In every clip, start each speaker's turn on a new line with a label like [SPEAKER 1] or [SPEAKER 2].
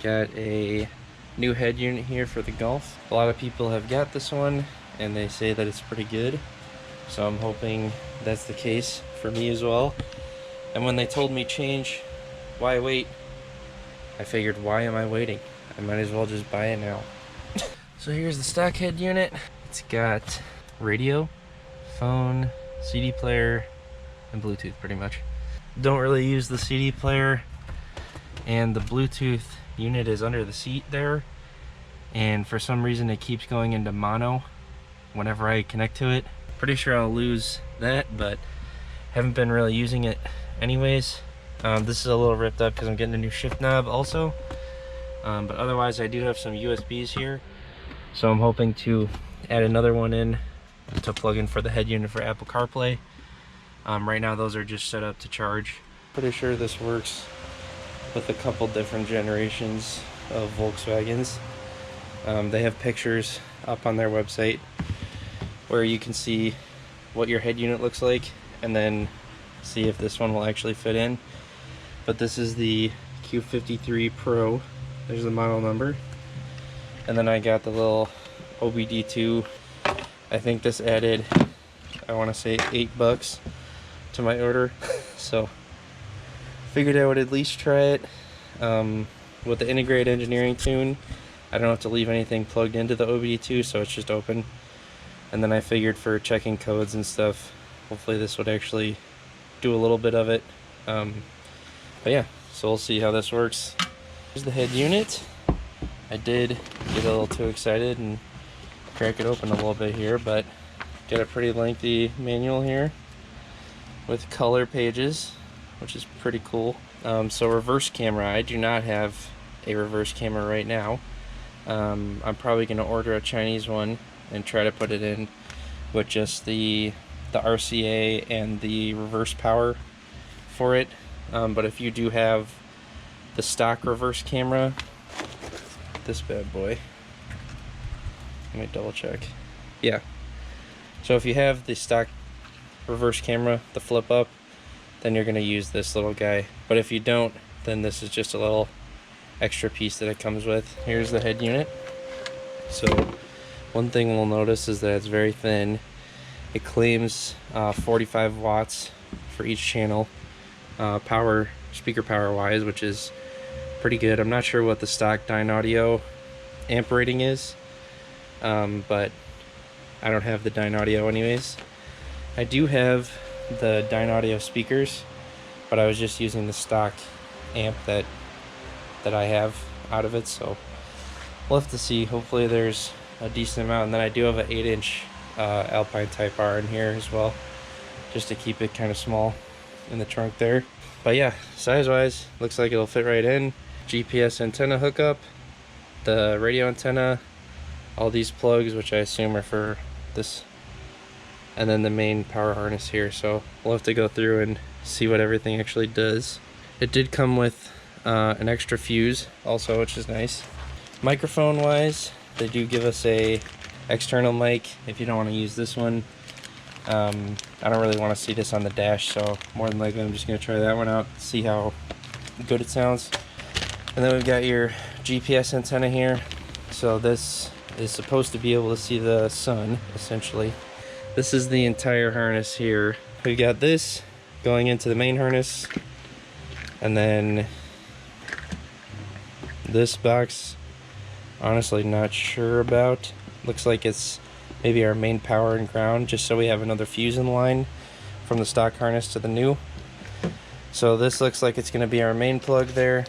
[SPEAKER 1] got a new head unit here for the Golf. A lot of people have got this one and they say that it's pretty good, so I'm hoping that's the case for me as well. And when they told me change, why wait, I figured, why am I waiting? I might as well just buy it now. So here's the stock head unit. It's got radio, phone, CD player, and Bluetooth pretty much. Don't really use the CD player, and the Bluetooth unit is under the seat there, and for some reason it keeps going into mono whenever I connect to it. Pretty sure I'll lose that, but haven't been really using it anyways. This is a little ripped up because I'm getting a new shift knob also, but otherwise I do have some USBs here, so I'm hoping to add another one in to plug in for the head unit for Apple CarPlay. Right now those are just set up to charge. Pretty sure this works with a couple different generations of Volkswagens. They have pictures up on their website where you can see what your head unit looks like and then see if this one will actually fit in. But this is the Q53 Pro. There's the model number. And then I got the little OBD2. I think this added, I want to say $8 to my order. So figured I would at least try it. With the integrated engineering tune, I don't have to leave anything plugged into the OBD2, so it's just open. And then I figured for checking codes and stuff, hopefully this would actually do a little bit of it. But yeah, so we'll see how this works. Here's the head unit. I did get a little too excited and crack it open a little bit here, but got a pretty lengthy manual here with color pages, which is pretty cool. So reverse camera, I do not have a reverse camera right now. I'm probably going to order a Chinese one and try to put it in with just the RCA and the reverse power for it. But if you do have the stock reverse camera, this bad boy, let me double check. Yeah, so if you have the stock reverse camera, the flip up, then you're going to use this little guy. But if you don't, then this is just a little extra piece that it comes with. Here's the head unit. So one thing we'll notice is that it's very thin. It claims 45 watts for each channel, speaker power wise, which is pretty good. I'm not sure what the stock Dynaudio amp rating is, but I don't have the Dynaudio anyways. I do have the Dynaudio speakers, but I was just using the stock amp that I have out of it, so we'll have to see. Hopefully there's a decent amount. And then I do have an 8-inch Alpine Type R in here as well, just to keep it kind of small in the trunk there. But yeah, size wise looks like it'll fit right in. GPS antenna hookup, the radio antenna, all these plugs, which I assume are for this, and then the main power harness here. So we'll have to go through and see what everything actually does. It did come with an extra fuse also, which is nice. Microphone wise, they do give us a external mic if you don't want to use this one. I don't really want to see this on the dash, so more than likely I'm just going to try that one out, see how good it sounds. And then we've got your GPS antenna here. So this is supposed to be able to see the sun, essentially. This is the entire harness here. We've got this going into the main harness, and then this box, honestly not sure about. Looks like it's maybe our main power and ground, just so we have another fuse in line from the stock harness to the new. So this looks like it's going to be our main plug there.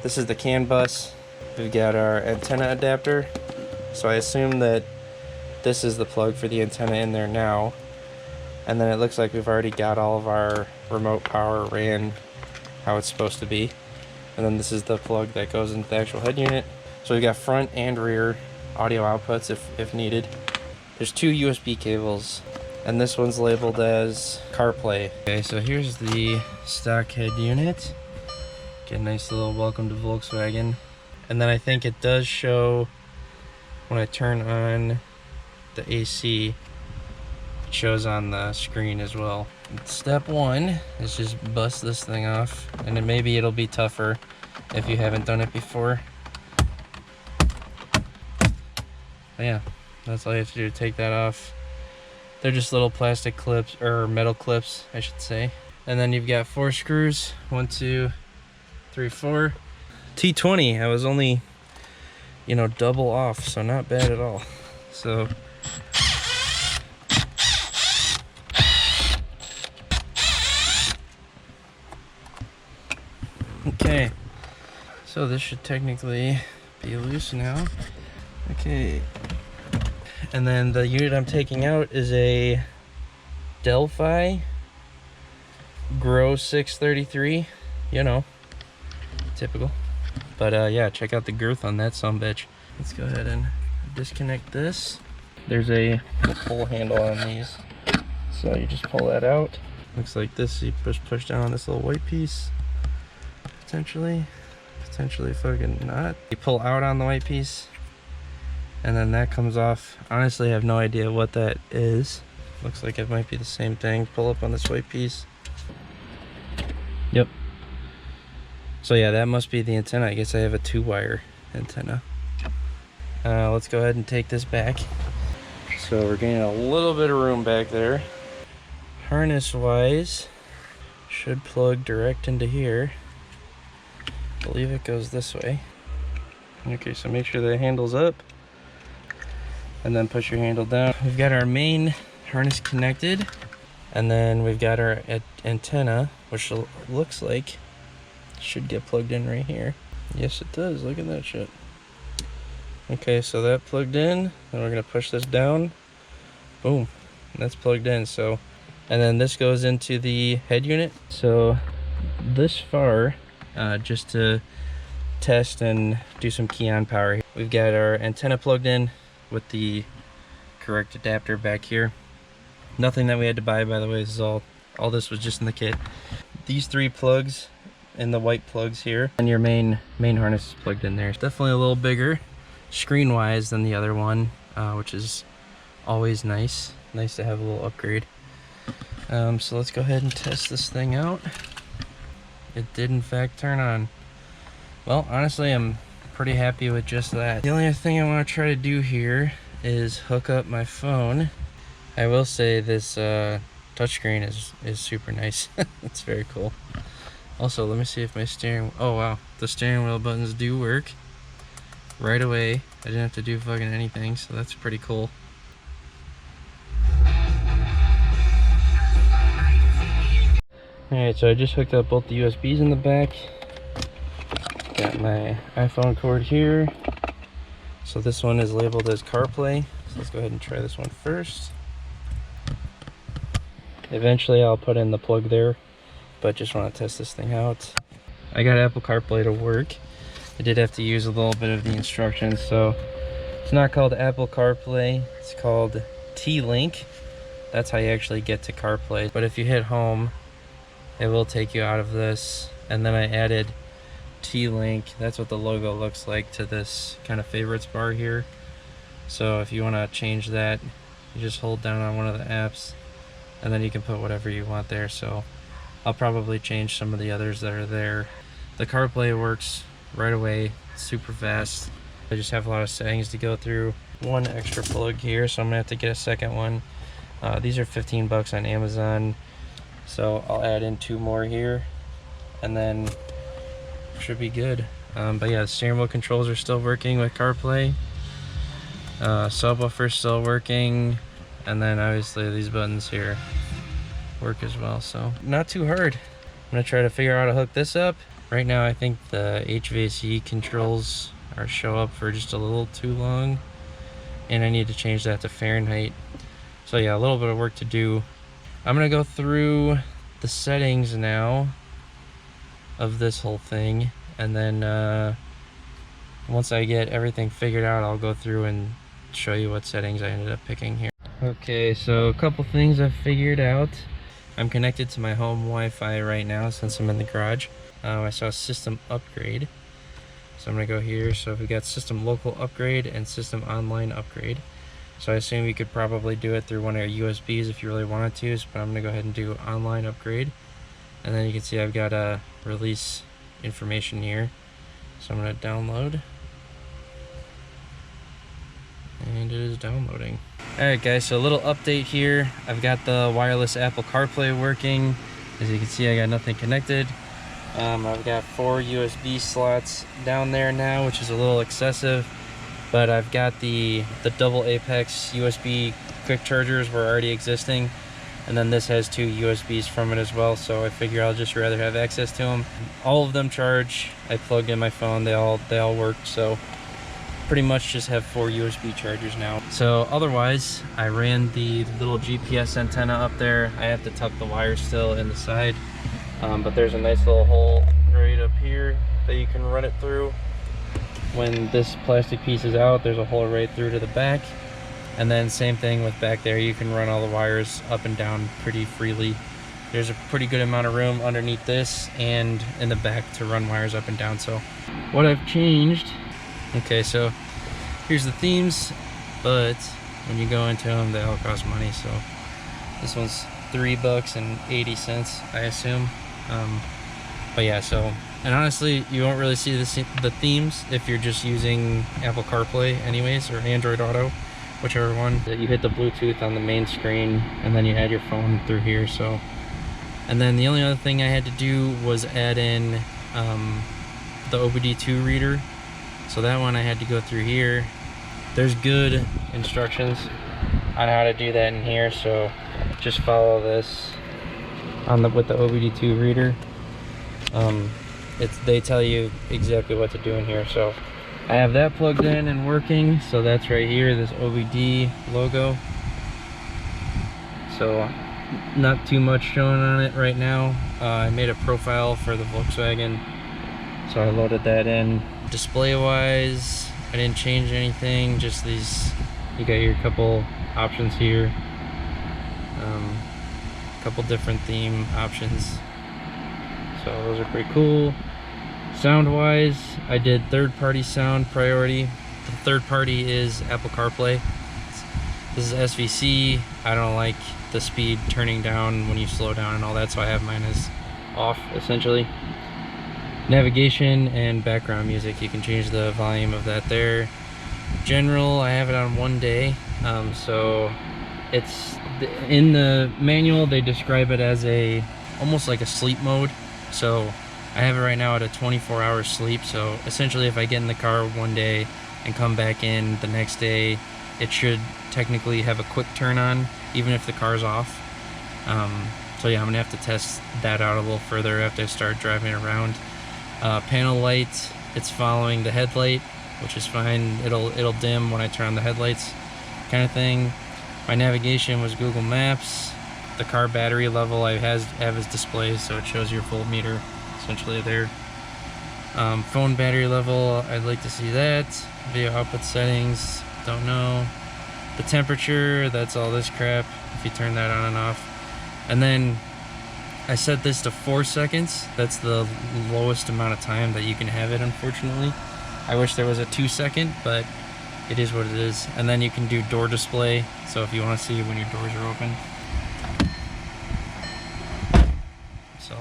[SPEAKER 1] This is the CAN bus. We've got our antenna adapter, so I assume that this is the plug for the antenna in there now. And then it looks like we've already got all of our remote power ran how it's supposed to be. And then this is the plug that goes into the actual head unit. So we've got front and rear audio outputs if needed. There's 2 USB cables, and this one's labeled as CarPlay. Okay, so here's the stock head unit. Get a nice little welcome to Volkswagen. And then I think it does show, when I turn on the AC, it shows on the screen as well. Step 1 is just bust this thing off, and then maybe it'll be tougher if you haven't done it before. But yeah, that's all you have to do to take that off. They're just little plastic clips, or metal clips, I should say. And then you've got 4 screws. 1, 2, 3, 4. T20, I was only, you know, double off, so not bad at all. So okay, so this should technically be loose now. Okay, and then the unit I'm taking out is a Delphi Grow 633, you know, typical. But yeah, check out the girth on that sumbitch. Let's go ahead and disconnect this. There's a pull handle on these, so you just pull that out. Looks like this, you push down on this little white piece. Potentially fucking not. You pull out on the white piece, and then that comes off. Honestly, I have no idea what that is. Looks like it might be the same thing. Pull up on this white piece. Yep. So yeah, that must be the antenna. I guess I have a 2-wire antenna. Let's go ahead and take this back. So we're getting a little bit of room back there. Harness wise, should plug direct into here. I believe it goes this way. Okay, so make sure the handle's up, and then push your handle down. We've got our main harness connected, and then we've got our antenna, which looks like should get plugged in right here. Yes, it does. Look at that shit. Okay, so that plugged in, then we're gonna push this down. Boom, that's plugged in. So, and then this goes into the head unit. So this far, just to test and do some key on power, we've got our antenna plugged in with the correct adapter back here. Nothing that we had to buy, by the way. This is all this was just in the kit. These 3 plugs and the white plugs here, and your main harness is plugged in there. It's definitely a little bigger screen wise than the other one, which is always nice to have a little upgrade. So let's go ahead and test this thing out. It did in fact turn on. Well, honestly, I'm pretty happy with just that. The only thing I want to try to do here is hook up my phone. I will say this touchscreen is super nice. It's very cool. Also, let me see if my steering... Oh wow, the steering wheel buttons do work right away. I didn't have to do fucking anything, so that's pretty cool. Alright, so I just hooked up both the USBs in the back. Got my iPhone cord here. So this one is labeled as CarPlay. So let's go ahead and try this one first. Eventually I'll put in the plug there, but just want to test this thing out. I got Apple CarPlay to work. I did have to use a little bit of the instructions, so it's not called Apple CarPlay, it's called T-Link. That's how you actually get to CarPlay. But if you hit home, it will take you out of this. And then I added T-Link. That's what the logo looks like to this kind of favorites bar here. So if you want to change that, you just hold down on one of the apps, and then you can put whatever you want there. So I'll probably change some of the others that are there. The CarPlay works right away, super fast. I just have a lot of settings to go through. One extra plug here, so I'm gonna have to get a second one. These are 15 bucks on Amazon, so I'll add in 2 more here, and then should be good. But yeah, the steering wheel controls are still working with CarPlay. Subwoofer still working, and then obviously these buttons here work as well, so not too hard. I'm gonna try to figure out how to hook this up. Right now I think the HVAC controls show up for just a little too long, and I need to change that to Fahrenheit. So yeah, a little bit of work to do. I'm gonna go through the settings now of this whole thing, and then once I get everything figured out, I'll go through and show you what settings I ended up picking here. Okay, so a couple things I've figured out. I'm connected to my home Wi-Fi right now since I'm in the garage. I saw system upgrade, so I'm gonna go here. So we got system local upgrade and system online upgrade. So I assume you could probably do it through one of your USBs if you really wanted to, but I'm gonna go ahead and do online upgrade. And then you can see I've got a release information here. So I'm gonna download. And it is downloading. Alright guys, so a little update here. I've got the wireless Apple CarPlay working. As you can see, I got nothing connected. I've got 4 USB slots down there now, which is a little excessive. But I've got the double Apex USB quick chargers were already existing. And then this has 2 USBs from it as well, so I figure I'll just rather have access to them. All of them charge. I plugged in my phone, they all worked, so pretty much just have 4 USB chargers now. So otherwise, I ran the little GPS antenna up there. I have to tuck the wire still in the side, but there's a nice little hole right up here that you can run it through. When this plastic piece is out, there's a hole right through to the back. And then same thing with back there, you can run all the wires up and down pretty freely. There's a pretty good amount of room underneath this and in the back to run wires up and down. So what I've changed, okay, so here's the themes, but when you go into them, they all cost money. So this one's $3.80, I assume. But yeah, so, and honestly, you won't really see the themes if you're just using Apple CarPlay anyways, or Android Auto, whichever one. You hit the Bluetooth on the main screen and then you add your phone through here. So, and then the only other thing I had to do was add in the OBD2 reader. So that one I had to go through here. There's good instructions on how to do that in here, so just follow this with the OBD2 reader. They tell you exactly what to do in here. So I have that plugged in and working, so that's right here, this OBD logo. So not too much showing on it right now. I made a profile for the Volkswagen, so I loaded that in. Display wise, I didn't change anything, just these, you got your couple options here, couple different theme options, so those are pretty cool. Sound wise, I did third-party sound priority. The third party is Apple CarPlay. This is SVC. I don't like the speed turning down when you slow down and all that, so I have mine as off essentially. Navigation and background music, you can change the volume of that there. General, I have it on 1 day, so it's in the manual they describe it as almost like a sleep mode. So I have it right now at a 24-hour sleep, so essentially if I get in the car 1 day and come back in the next day, it should technically have a quick turn on even if the car's off. So yeah, I'm gonna have to test that out a little further after I start driving around. Panel light, it's following the headlight, which is fine. It'll dim when I turn on the headlights, kind of thing. My navigation was Google Maps. The car battery level I have as displays, so it shows your voltmeter essentially there. Phone battery level, I'd like to see that. Video output settings, don't know. The temperature, that's all this crap if you turn that on and off. And then I set this to 4 seconds. That's the lowest amount of time that you can have it, unfortunately. I wish there was a 2-second, but it is what it is. And then you can do door display, so if you want to see when your doors are open. So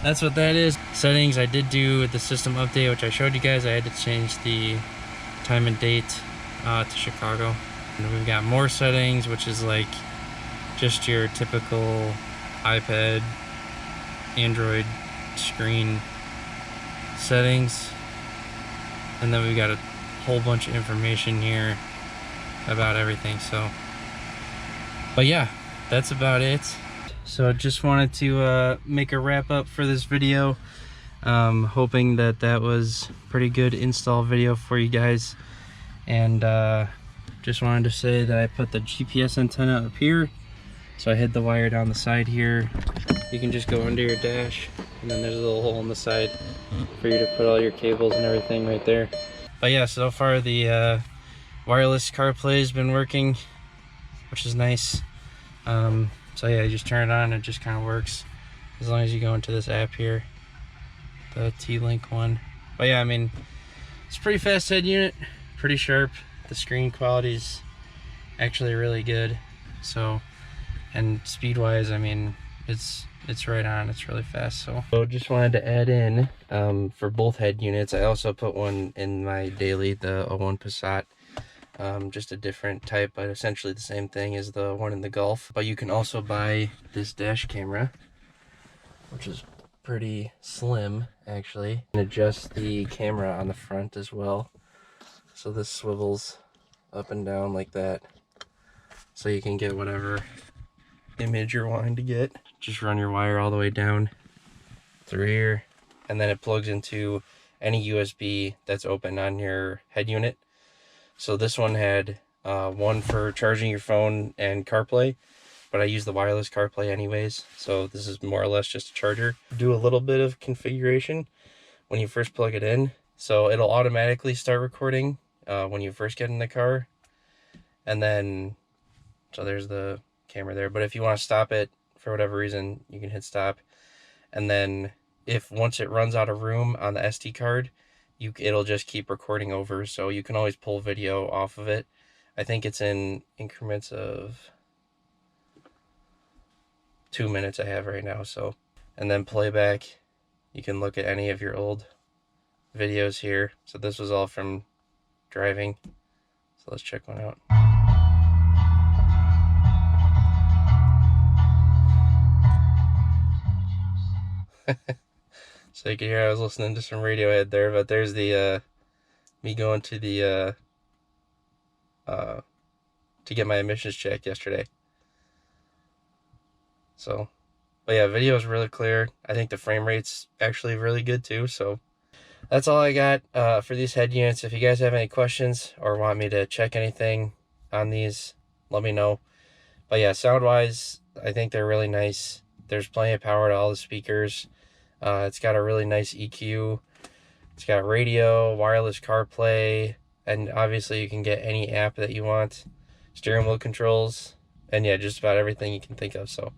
[SPEAKER 1] that's what that is. Settings, I did do the system update, which I showed you guys. I had to change the time and date to Chicago. And we've got more settings, which is like just your typical iPad, Android screen settings. And then we've got a whole bunch of information here about everything. So, but yeah, that's about it. So I just wanted to make a wrap up for this video. Hoping that was pretty good install video for you guys. And just wanted to say that I put the GPS antenna up here. So I hid the wire down the side here. You can just go under your dash, and then there's a little hole in the side for you to put all your cables and everything right there. But yeah, so far the wireless CarPlay has been working, which is nice. So yeah, you just turn it on, it just kind of works as long as you go into this app here, the T-Link one. But yeah, I mean, it's a pretty fast head unit, pretty sharp. The screen quality is actually really good. So, and speed wise, I mean, it's it's right on. It's really fast. So just wanted to add in for both head units. I also put one in my daily, the 01 Passat. Just a different type, but essentially the same thing as the one in the Golf. But you can also buy this dash camera, which is pretty slim actually, and adjust the camera on the front as well. So this swivels up and down like that, so you can get whatever image you're wanting to get. Just run your wire all the way down through here, and then it plugs into any USB that's open on your head unit. So this one had one for charging your phone and CarPlay, but I use the wireless CarPlay anyways, so this is more or less just a charger. Do a little bit of configuration when you first plug it in, so it'll automatically start recording when you first get in the car, and then so there's the camera there. But if you want to stop it for whatever reason, you can hit stop, and then if once it runs out of room on the SD card, it'll just keep recording over, so you can always pull video off of it. I think it's in increments of 2 minutes I have right now. So, and then playback, you can look at any of your old videos here. So this was all from driving, so let's check one out. So you can hear I was listening to some Radiohead there, but there's the me going to the to get my emissions checked yesterday. So, but yeah, video is really clear. I think the frame rate's actually really good too. So that's all I got for these head units. If you guys have any questions or want me to check anything on these, let me know. But yeah, sound wise, I think they're really nice. There's plenty of power to all the speakers. It's got a really nice EQ. It's got radio, wireless CarPlay, and obviously you can get any app that you want. Steering wheel controls, and yeah, just about everything you can think of. So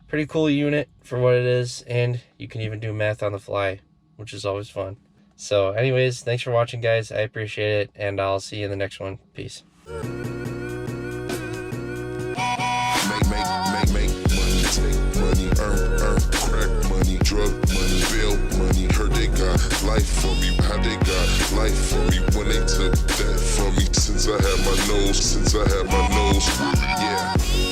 [SPEAKER 1] pretty cool unit for what it is, and you can even do math on the fly, which is always fun. So anyways, thanks for watching, guys. I appreciate it, and I'll see you in the next one. Peace.
[SPEAKER 2] Money, earn, crack money, drug money, bail money. Heard they got life for me, how they got life for me when they took that from me. Since I had my nose, yeah.